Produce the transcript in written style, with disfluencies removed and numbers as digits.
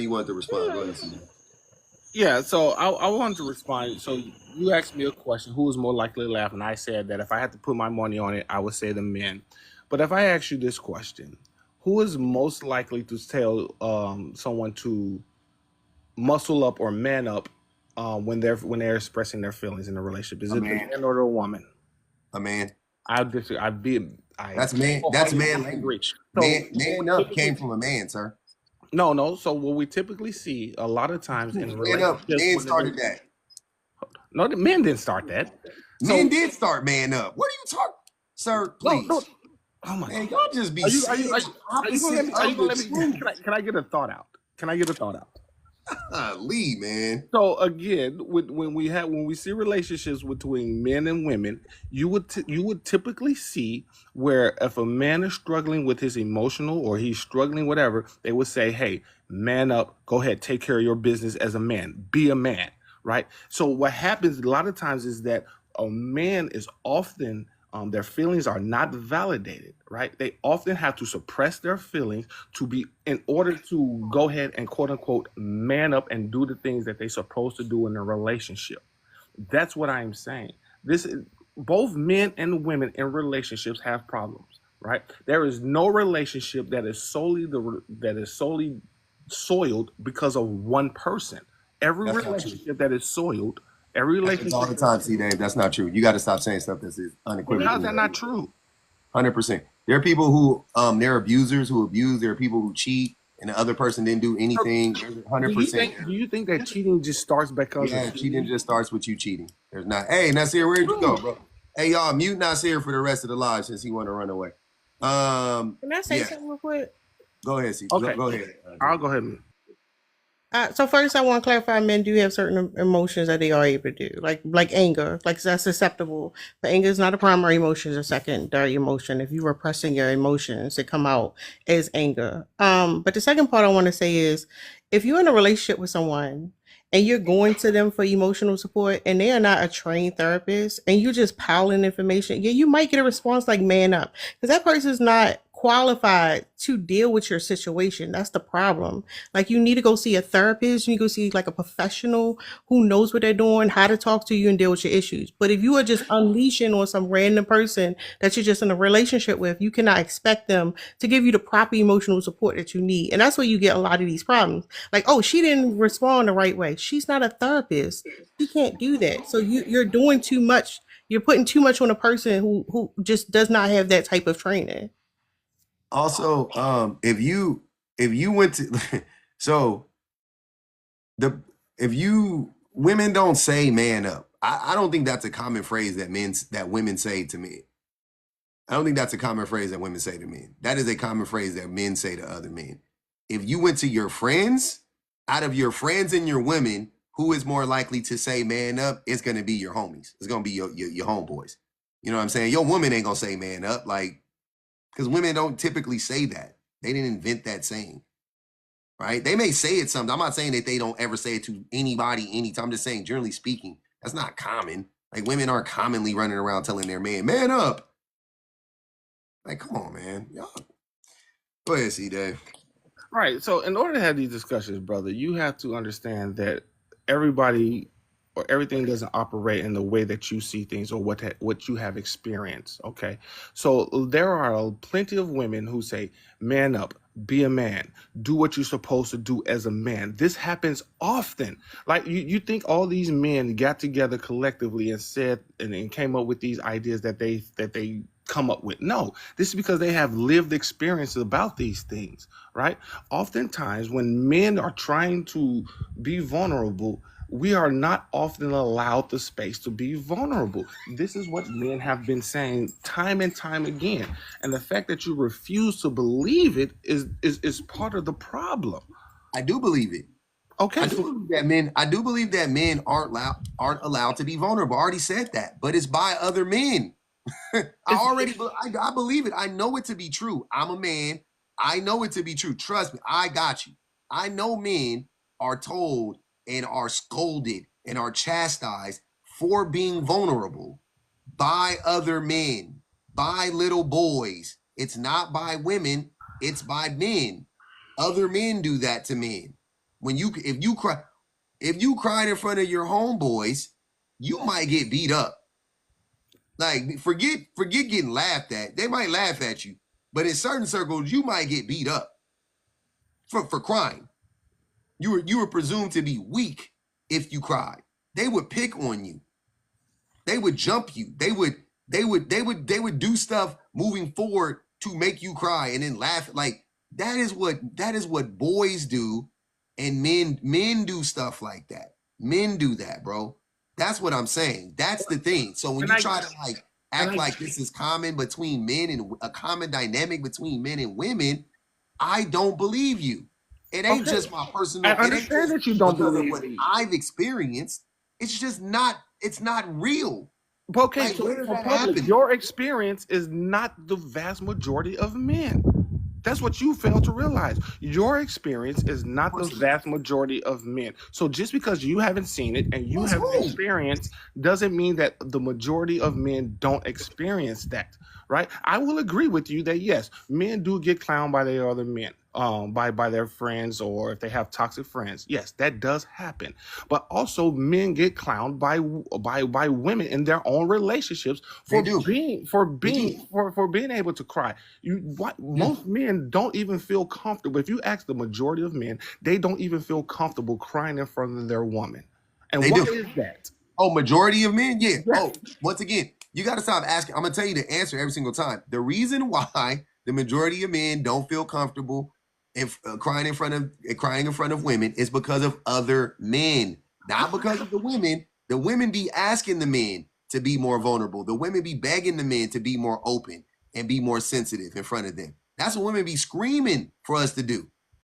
You want to respond? Go ahead, CJ. Yeah, so I wanted to respond. So you asked me a question: who is more likely to laugh? And I said that if I had to put my money on it, I would say the men. But if I ask you this question, who is most likely to tell someone to muscle up or man up when they're expressing their feelings in a relationship? Is A it the man. man or the woman? A man. I disagree. I That's man. That's man 100% language. agree. So Man up came from a man, sir. no, no. So what we typically see a lot of times in Man up. relationships Man when they started that. no, the men didn't start that. Men So did start man up. What are you talking, sir? no, no. Please, Oh my man, God. y'all just be Are you are you saying are the you, are you gonna let opposite me? Are you of gonna the let me? truth. Can I get a thought out? Can I get a thought out? Lee, man. So again, when we see relationships between men and women, you would typically see where if a man is struggling with his emotional or he's struggling whatever, they would say, "Hey, man up, go ahead, take care of your business as a man, be a man." Right. So what happens a lot of times is that a man is often their feelings are not validated, right? They often have to suppress their feelings to be in order to go ahead and quote unquote man up and do the things that they're supposed to do in a relationship. That's what I'm saying. This is both men and women in relationships have problems, right? There is no relationship that is solely soiled because of one person. Every That's not true. relationship that is soiled, every Happens all relationship the that is time, C. Dave. That's not true. You got to stop saying stuff that's how is unequivocally that not not true. true? 100%. There are people who they're abusers who abuse. There are people who cheat, and the other person didn't do anything. There's Do you 100%. think that cheating just starts because of Yeah, cheating cheating? just starts with you cheating. There's not. Hey, Nasir, where'd you go, bro? Hey, y'all, mute Nasir for the rest of the live since he want to run away. Can I say Yeah, something real quick? go ahead, C. Okay, Go ahead. I'll Drew. go ahead and So first, I want to clarify: men do have certain emotions that they are able to do, like anger, like that's acceptable. But anger is not a primary emotion; it's a secondary emotion. If you're repressing your emotions, they come out as anger. But the second part I want to say is, if you're in a relationship with someone and you're going to them for emotional support, and they are not a trained therapist, and you're just piling information, yeah, you might get a response like "man up," because that person's not qualified to deal with your situation. That's the problem. Like you need to go see a therapist, you need to go see like a professional who knows what they're doing, how to talk to you and deal with your issues. But if you are just unleashing on some random person that you're just in a relationship with, you cannot expect them to give you the proper emotional support that you need. And that's where you get a lot of these problems. Like, oh, she didn't respond the right way. She's not a therapist. She can't do that. So you're doing too much. You're putting too much on a person who just does not have that type of training. Also, if you went to so the if you women don't say man up. I don't think that's a common phrase that women say to men. I don't think that's a common phrase that women say to men. That is a common phrase that men say to other men. If you went to your friends, out of your friends and your women, who is more likely to say man up? It's gonna be your homies. It's gonna be your homeboys. You know what I'm saying? Your woman ain't gonna say man up, like, because women don't typically say that. They didn't invent that saying, right? They may say it sometimes. I'm not saying that they don't ever say it to anybody anytime. I'm just saying, generally speaking, that's not common. Like women aren't commonly running around telling their man up. Like, come on, man. Y'all. Go ahead, C Dave. right. So, in order to have these discussions, brother, you have to understand that everybody or everything doesn't operate in the way that you see things or what you have experienced. Okay, so there are plenty of women who say, "Man up, be a man, do what you're supposed to do as a man." This happens often. Like you think all these men got together collectively and said and came up with these ideas that they come up with. No, this is because they have lived experiences about these things, right? Oftentimes, when men are trying to be vulnerable, we are not often allowed the space to be vulnerable. This is what men have been saying time and time again. And the fact that you refuse to believe it is part of the problem. I do believe it. I Okay, do so believe that men. I do believe that men aren't allowed to be vulnerable. I already said that, but it's by other men. it's, I believe it. I know it to be true. I'm a man. I know it to be true. Trust me. I got you. I know men are told and are scolded and are chastised for being vulnerable by other men, by little boys. It's not by women, it's by men. Other men do that to men. if you cried in front of your homeboys, you might get beat up. Like, forget getting laughed at. They might laugh at you, but in certain circles, you might get beat up for crying. You were presumed to be weak if you cried. They would pick on you. They would jump you. They would do stuff moving forward to make you cry and then laugh. Like, that is what boys do, and men do stuff like that. Men do that, bro. That's what I'm saying. That's the thing. So when you try to like act like this is common between men and a common dynamic between men and women, I don't believe you. It ain't just my personal. I understand that you don't believe what me. I've experienced. It's just not. It's not real. Okay, Like, so where did for that public, happen? your experience is not the vast majority of men. That's what you fail to realize. Your experience is not the vast majority of men. So just because you haven't seen it and you haven't experienced doesn't mean that the majority of men don't experience that, right? I will agree with you that yes, men do get clowned by their other men, by their friends, or if they have toxic friends. Yes, that does happen. But also men get clowned by women in their own relationships for being able to cry. Most men don't even feel comfortable. If you ask the majority of men, they don't even feel comfortable crying in front of their woman. And why is that? Oh, majority of men? Yeah. Oh, once again, you got to stop asking. I'm going to tell you the answer every single time. The reason why the majority of men don't feel comfortable if crying in front of women is because of other men, not because of the women. The women be asking the men to be more vulnerable. The women be begging the men to be more open and be more sensitive in front of them. That's what women be screaming for us to do.